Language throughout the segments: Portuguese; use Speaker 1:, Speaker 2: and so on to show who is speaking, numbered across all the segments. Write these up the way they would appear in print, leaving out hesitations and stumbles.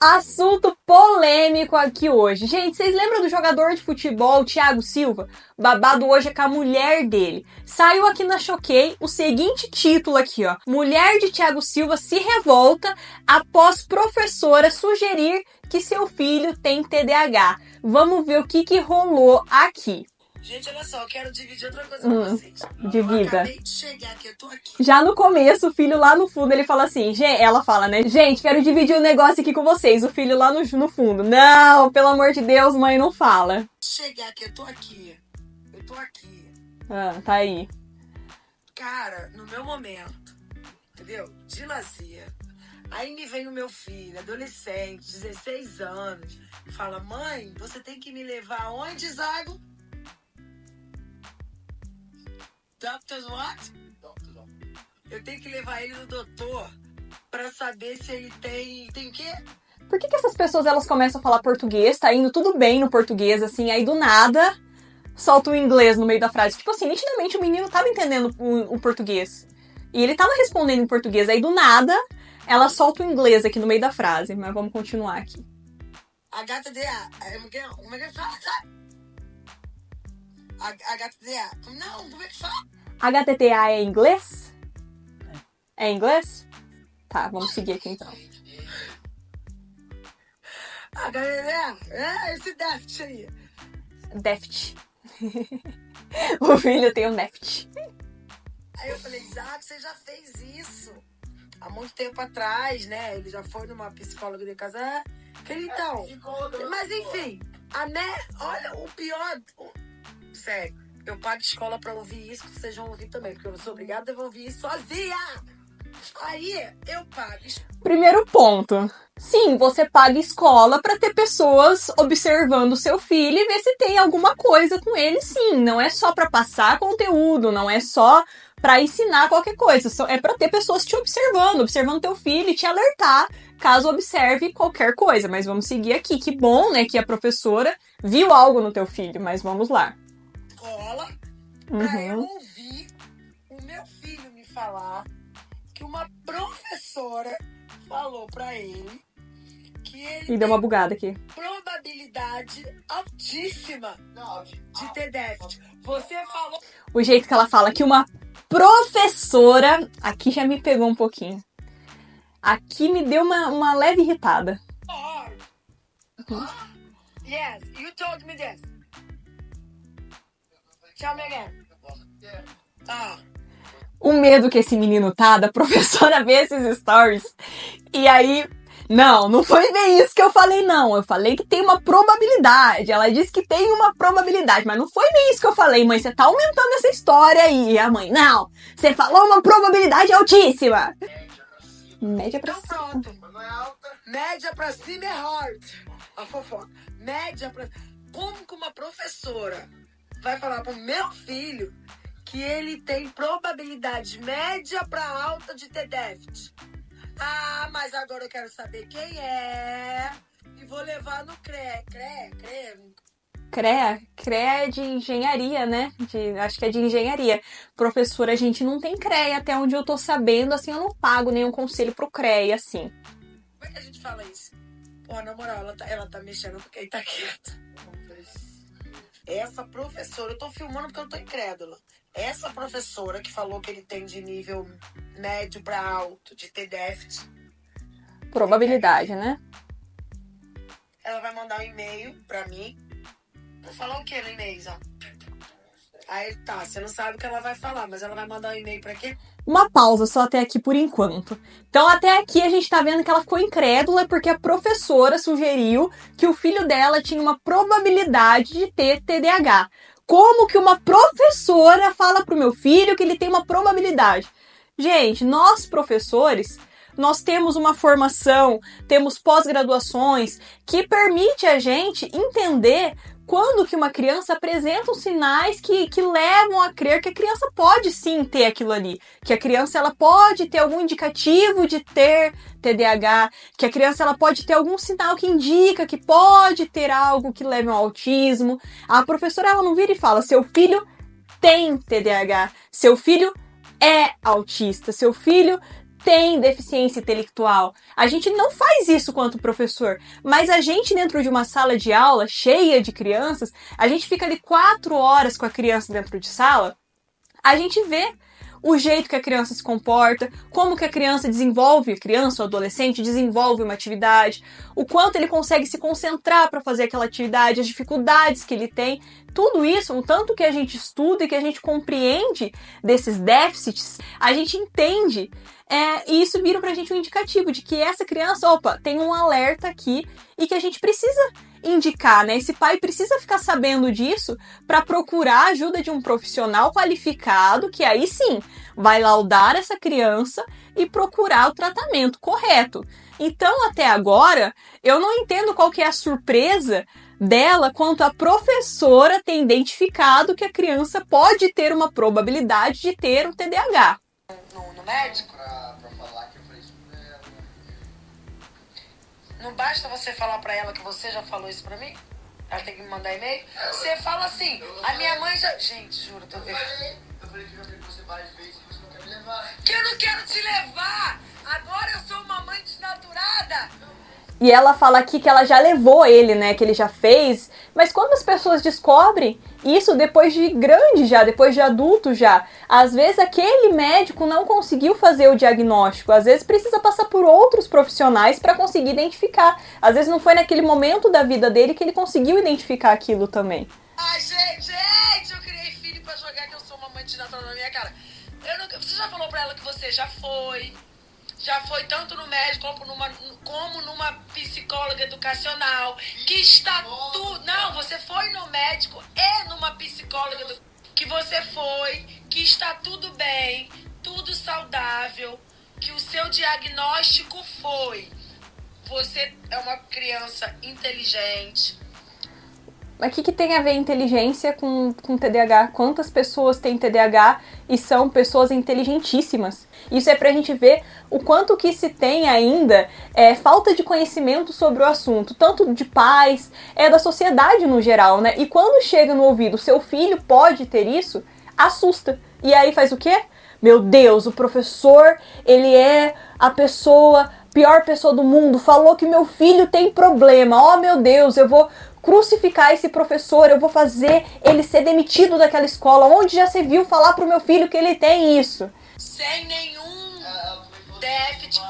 Speaker 1: Assunto polêmico aqui hoje. Gente, vocês lembram do jogador de futebol, Thiago Silva? Babado hoje é com a mulher dele. Saiu aqui na Choquei o seguinte título aqui, ó. Mulher de Thiago Silva se revolta após professora sugerir que seu filho tem TDAH. Vamos ver o que rolou aqui.
Speaker 2: Gente, olha só, eu quero dividir outra coisa com vocês.
Speaker 1: Divida.
Speaker 2: Eu acabei de chegar aqui, eu tô aqui.
Speaker 1: Já no começo, o filho lá no fundo, ele fala assim, ela fala, né? Gente, quero dividir um negócio aqui com vocês. O filho lá no fundo. Não, pelo amor de Deus, mãe, não fala.
Speaker 2: Chegar aqui, eu tô aqui.
Speaker 1: Tá aí.
Speaker 2: Cara, no meu momento, entendeu? De lazer. Aí me vem o meu filho, adolescente, 16 anos, e fala, mãe, você tem que me levar aonde, Zago? Doctor's what? Eu tenho que levar ele no doutor pra saber se ele tem o quê?
Speaker 1: Por que essas pessoas, elas começam a falar português, tá indo tudo bem no português, assim, aí do nada solta o inglês no meio da frase. Tipo assim, nitidamente o menino tava entendendo o português. E ele tava respondendo em português, aí do nada ela solta o inglês aqui no meio da frase. Mas vamos continuar aqui.
Speaker 2: HTDA, como é que fala? HTDA, não, como é que fala?
Speaker 1: HTTA é inglês? É inglês? Tá, vamos seguir aqui então.
Speaker 2: HTDA, esse déficit aí.
Speaker 1: Déficit. O filho tem um déficit.
Speaker 2: Aí eu falei, Zago, você já fez isso há muito tempo atrás, né? Ele já foi numa psicóloga de casa. Então, mas enfim, olha, o pior... Sério, eu pago escola pra ouvir isso, que vocês vão ouvir também, porque eu não sou obrigada a ouvir isso sozinha. Aí, eu pago...
Speaker 1: Primeiro ponto. Sim, você paga escola pra ter pessoas observando o seu filho e ver se tem alguma coisa com ele, sim. Não é só pra passar conteúdo, não é só pra ensinar qualquer coisa. É pra ter pessoas te observando teu filho e te alertar caso observe qualquer coisa. Mas vamos seguir aqui. Que bom, né, que a professora viu algo no teu filho, mas vamos lá.
Speaker 2: Escola, pra eu ouvir o meu filho me falar que uma professora falou pra ele que ele
Speaker 1: e deu uma bugada aqui.
Speaker 2: Probabilidade altíssima de ter déficit. Você falou...
Speaker 1: O jeito que ela fala que uma professora... Aqui já me pegou um pouquinho. Aqui me deu uma leve irritada.
Speaker 2: Yes, you told me this. Tell me again.
Speaker 1: O medo que esse menino tá da professora ver esses stories. E aí... Não foi bem isso que eu falei, não. Eu falei que tem uma probabilidade. Ela disse que tem uma probabilidade, mas não foi bem isso que eu falei, mãe. Você tá aumentando essa história aí. E a mãe, não. Você falou uma probabilidade altíssima. Média pra cima.
Speaker 2: Então pronto. Média pra cima é hard. A fofoca. Média pra... Como que uma professora vai falar pro meu filho que ele tem probabilidade média pra alta de ter déficit? Ah, mas agora eu quero saber quem é e vou levar no CREA.
Speaker 1: CREA é de engenharia, né? Acho que é de engenharia. Professora, a gente não tem CREA, até onde eu tô sabendo, assim, eu não pago nenhum conselho pro CREA, assim.
Speaker 2: Como é que a gente fala isso? Pô, na moral, ela tá mexendo porque ele tá quieto. Essa professora, eu tô filmando porque eu tô incrédula. Essa professora que falou que ele tem de nível médio pra alto, de ter déficit.
Speaker 1: Probabilidade, né?
Speaker 2: Ela vai mandar um e-mail pra mim. Vou falar o que no e-mail, ó? Aí tá, você não sabe o que ela vai falar, mas ela vai mandar um e-mail pra quê?
Speaker 1: Uma pausa só até aqui por enquanto. Então até aqui a gente tá vendo que ela ficou incrédula porque a professora sugeriu que o filho dela tinha uma probabilidade de ter TDAH. Como que uma professora fala pro meu filho que ele tem uma probabilidade? Gente, nós professores, nós temos uma formação, temos pós-graduações que permite a gente entender quando que uma criança apresenta os sinais que levam a crer que a criança pode sim ter aquilo ali. Que a criança ela pode ter algum indicativo de ter TDAH, que a criança ela pode ter algum sinal que indica que pode ter algo que leve ao autismo. A professora ela não vira e fala, seu filho tem TDAH, seu filho é autista, seu filho tem deficiência intelectual. A gente não faz isso quanto professor, mas a gente dentro de uma sala de aula cheia de crianças, a gente fica ali 4 horas com a criança dentro de sala, a gente vê o jeito que a criança se comporta, como que a criança desenvolve, a criança ou adolescente desenvolve uma atividade, o quanto ele consegue se concentrar para fazer aquela atividade, as dificuldades que ele tem. Tudo isso, o tanto que a gente estuda e que a gente compreende desses déficits, a gente entende, e isso vira pra gente um indicativo de que essa criança, opa, tem um alerta aqui e que a gente precisa indicar, né? Esse pai precisa ficar sabendo disso para procurar a ajuda de um profissional qualificado, que aí sim vai laudar essa criança e procurar o tratamento correto. Então, até agora, eu não entendo qual que é a surpresa dela quanto a professora ter identificado que a criança pode ter uma probabilidade de ter um TDAH.
Speaker 2: No médico? Pra falar que eu falei isso pra ela. Não basta você falar pra ela que você já falou isso pra mim? Ela tem que me mandar e-mail? Você fala assim, a minha mãe já... Gente, juro, tô vendo. Eu falei que eu já falei com você várias vezes e você não quer me levar. Que eu não quero te levar! Agora eu sou uma mãe desnaturada!
Speaker 1: E ela fala aqui que ela já levou ele, né, que ele já fez, mas quando as pessoas descobrem isso depois de grande já, depois de adulto já, às vezes aquele médico não conseguiu fazer o diagnóstico, às vezes precisa passar por outros profissionais para conseguir identificar, às vezes não foi naquele momento da vida dele que ele conseguiu identificar aquilo também.
Speaker 2: Ai, gente, eu criei filho pra jogar que eu sou uma mãe desnaturada na minha cara. Você já falou pra ela que você já foi tanto no médico como numa psicóloga educacional, que está tudo... Não, você foi no médico e numa psicóloga que você foi, que está tudo bem, tudo saudável, que o seu diagnóstico foi: você é uma criança inteligente.
Speaker 1: Mas o que tem a ver inteligência com TDAH? Quantas pessoas têm TDAH e são pessoas inteligentíssimas? Isso é pra gente ver o quanto que se tem ainda falta de conhecimento sobre o assunto, tanto de pais, da sociedade no geral, né? E quando chega no ouvido, seu filho pode ter isso, assusta. E aí faz o quê? Meu Deus, o professor, ele é a pior pessoa do mundo, falou que meu filho tem problema. Oh, meu Deus, eu vou crucificar esse professor, eu vou fazer ele ser demitido daquela escola. Onde já se viu falar pro meu filho que ele tem isso?
Speaker 2: Sem nenhum déficit.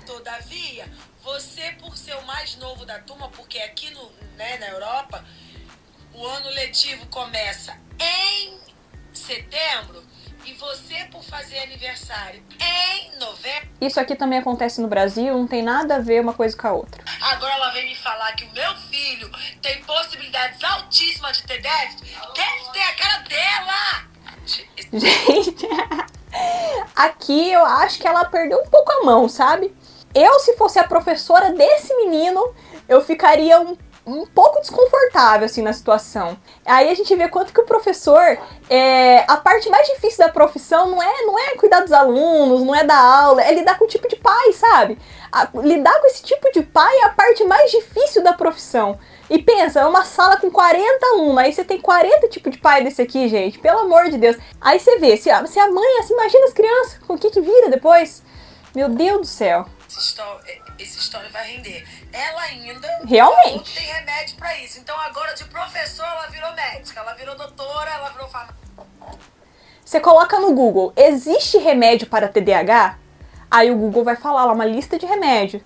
Speaker 2: Todavia, você, por ser o mais novo da turma, porque aqui na Europa, o ano letivo começa em setembro, e você, por fazer aniversário em novembro...
Speaker 1: Isso aqui também acontece no Brasil, não tem nada a ver uma coisa com a outra.
Speaker 2: Agora ela vem me falar que o meu filho tem possibilidades altíssimas de ter déficit. Deve ter a cara dela!
Speaker 1: Gente, aqui eu acho que ela perdeu um pouco a mão, sabe? Eu, se fosse a professora desse menino, eu ficaria um pouco desconfortável, assim, na situação. Aí a gente vê quanto que o professor, a parte mais difícil da profissão não é cuidar dos alunos, não é dar aula, é lidar com o tipo de pai, sabe? Lidar com esse tipo de pai é a parte mais difícil da profissão. E pensa, é uma sala com 40 alunos, aí você tem 40 tipos de pai desse aqui, gente, pelo amor de Deus. Aí você vê, se a mãe, assim, imagina as crianças, com o que vira depois? Meu Deus do céu.
Speaker 2: Esse história vai render. Ela ainda
Speaker 1: realmente
Speaker 2: tem remédio pra isso. Então agora de professora ela virou médica, ela virou doutora, ela virou farmacêutica.
Speaker 1: Você coloca no Google, existe remédio para TDAH? Aí o Google vai falar lá uma lista de remédio.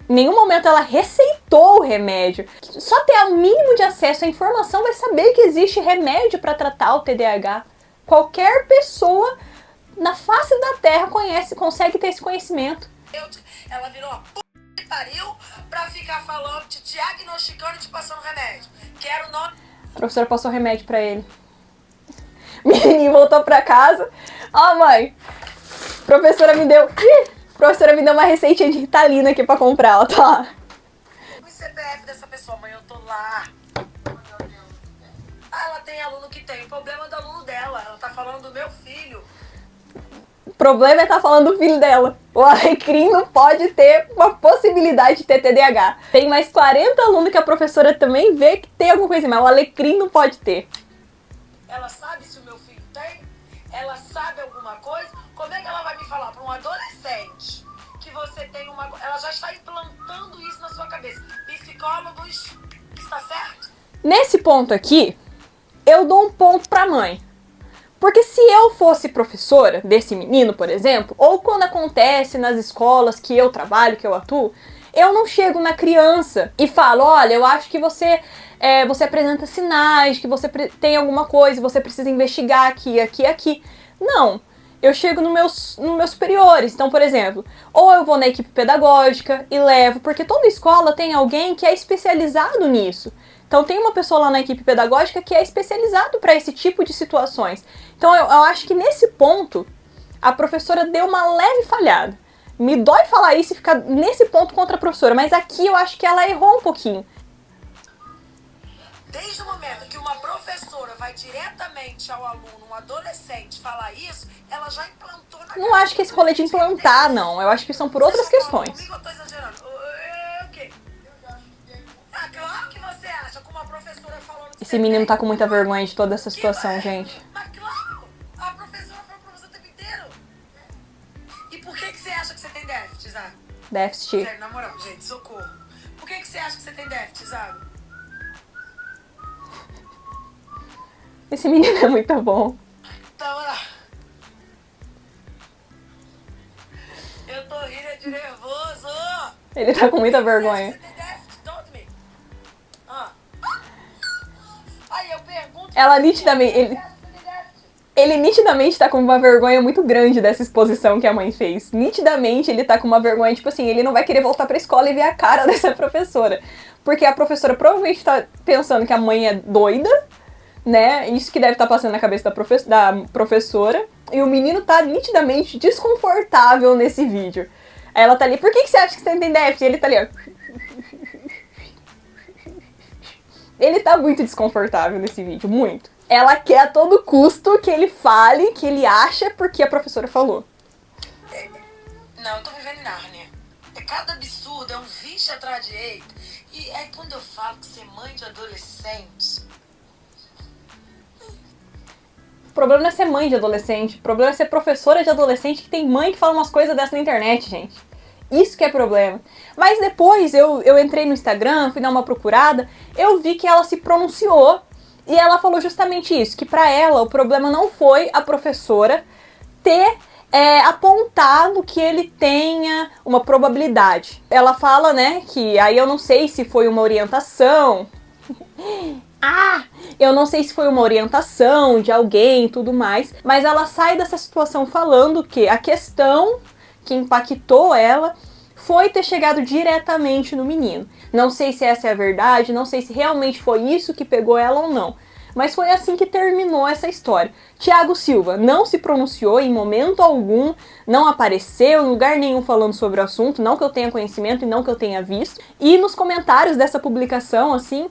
Speaker 1: Em nenhum momento ela receitou o remédio. Só ter o mínimo de acesso à informação vai saber que existe remédio para tratar o TDAH. Qualquer pessoa na face da Terra consegue ter esse conhecimento.
Speaker 2: Ela virou uma p*** que pariu pra ficar falando, te diagnosticando e te passando remédio. Quero o nome...
Speaker 1: A professora passou remédio pra ele. O menino voltou pra casa. Ó, mãe, professora me deu uma receitinha de Ritalina aqui pra comprar, ó, tá?
Speaker 2: O CPF dessa pessoa, mãe, eu tô lá. Ela tem aluno que tem. O problema é do aluno dela. Ela tá falando do meu filho.
Speaker 1: O problema é estar falando do filho dela. O Alecrim não pode ter uma possibilidade de ter TDAH. Tem mais 40 alunos que a professora também vê que tem alguma coisa, mas o Alecrim não pode ter.
Speaker 2: Ela sabe se o meu filho tem? Ela sabe alguma coisa? Como é que ela vai me falar para um adolescente que você tem uma... Ela já está implantando isso na sua cabeça. Psicólogos, está certo?
Speaker 1: Nesse ponto aqui, eu dou um ponto pra mãe. Porque se eu fosse professora desse menino, por exemplo, ou quando acontece nas escolas que eu trabalho, que eu atuo, eu não chego na criança e falo, olha, eu acho que você apresenta sinais, que você tem alguma coisa, você precisa investigar aqui, aqui, aqui. Não. Eu chego nos meus superiores. Então, por exemplo, ou eu vou na equipe pedagógica e levo, porque toda escola tem alguém que é especializado nisso. Então, tem uma pessoa lá na equipe pedagógica que é especializado para esse tipo de situações. Então, eu acho que nesse ponto, a professora deu uma leve falhada. Me dói falar isso e ficar nesse ponto contra a professora, mas aqui eu acho que ela errou um pouquinho.
Speaker 2: Desde o momento que uma professora vai diretamente ao aluno, um adolescente, falar isso, ela já implantou na...
Speaker 1: Não acho que esse rolê de implantar, não. Eu acho que são por outras questões.
Speaker 2: Comigo, eu tô exagerando. O quê? Ah, claro que você acha, com uma professora falando...
Speaker 1: Esse menino tá com muita vergonha de toda essa situação, gente.
Speaker 2: Mas claro, a professora falou pra você o tempo inteiro. E por que você acha que você tem déficit, Zago?
Speaker 1: Déficit.
Speaker 2: Sério, na moral, gente, socorro. Por que você acha que você tem déficit, Zago?
Speaker 1: Esse menino é muito bom.
Speaker 2: Então, olha lá. Eu tô rindo de nervoso.
Speaker 1: Ele tá com muita vergonha.
Speaker 2: Você tem déficit, don't me. Aí eu pergunto...
Speaker 1: Ela nitidamente... Ele nitidamente tá com uma vergonha muito grande dessa exposição que a mãe fez. Nitidamente ele tá com uma vergonha, tipo assim, ele não vai querer voltar pra escola e ver a cara dessa professora. Porque a professora provavelmente tá pensando que a mãe é doida, né? Isso que deve estar passando na cabeça da professora. E o menino tá nitidamente desconfortável nesse vídeo. Aí ela tá ali, por que você acha que você tem déficit? E ele tá ali, ó. Ele tá muito desconfortável nesse vídeo, muito. Ela quer a todo custo que ele fale, que ele acha, porque a professora falou.
Speaker 2: Não, eu tô vivendo em Nárnia. É cada absurdo, é um vixe atrás de eita. E aí quando eu falo que ser mãe de adolescente...
Speaker 1: O problema não é ser mãe de adolescente, o problema é ser professora de adolescente que tem mãe que fala umas coisas dessas na internet, gente. Isso que é problema. Mas depois eu entrei no Instagram, fui dar uma procurada, eu vi que ela se pronunciou e ela falou justamente isso, que pra ela o problema não foi a professora ter apontado que ele tenha uma probabilidade. Ela fala, né, que aí eu não sei se foi uma orientação... Eu não sei se foi uma orientação de alguém e tudo mais, mas ela sai dessa situação falando que a questão que impactou ela foi ter chegado diretamente no menino. Não sei se essa é a verdade, não sei se realmente foi isso que pegou ela ou não, mas foi assim que terminou essa história. Thiago Silva não se pronunciou em momento algum, não apareceu em lugar nenhum falando sobre o assunto, não que eu tenha conhecimento e não que eu tenha visto. E nos comentários dessa publicação, assim,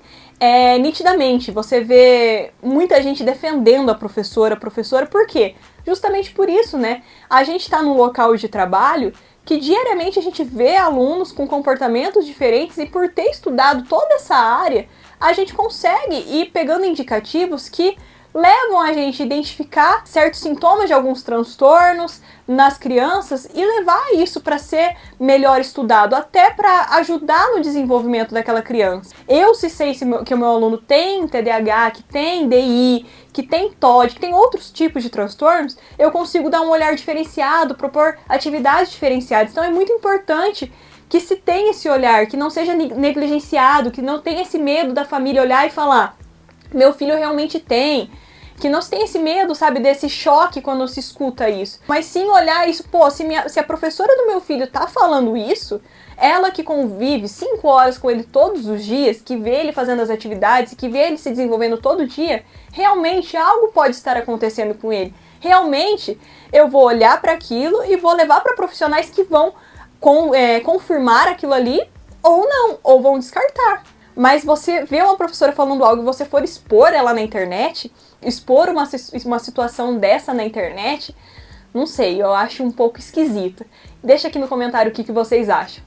Speaker 1: nitidamente, você vê muita gente defendendo a professora, por quê? Justamente por isso, né? A gente está num local de trabalho que diariamente a gente vê alunos com comportamentos diferentes e por ter estudado toda essa área, a gente consegue ir pegando indicativos que levam a gente a identificar certos sintomas de alguns transtornos nas crianças e levar isso para ser melhor estudado, até para ajudar no desenvolvimento daquela criança. Eu, se sei que o meu aluno tem TDAH, que tem DI, que tem TOD, que tem outros tipos de transtornos, eu consigo dar um olhar diferenciado, propor atividades diferenciadas. Então é muito importante que se tenha esse olhar, que não seja negligenciado, que não tenha esse medo da família olhar e falar, meu filho realmente tem, que não se tem esse medo, sabe, desse choque quando se escuta isso, mas sim olhar isso, pô, se a professora do meu filho tá falando isso, ela que convive 5 horas com ele todos os dias, que vê ele fazendo as atividades, que vê ele se desenvolvendo todo dia, realmente algo pode estar acontecendo com ele. Realmente, eu vou olhar para aquilo e vou levar para profissionais que vão confirmar aquilo ali ou não, ou vão descartar. Mas você vê uma professora falando algo e você for expor ela na internet, expor uma situação dessa na internet, não sei, eu acho um pouco esquisito. Deixa aqui no comentário o que vocês acham.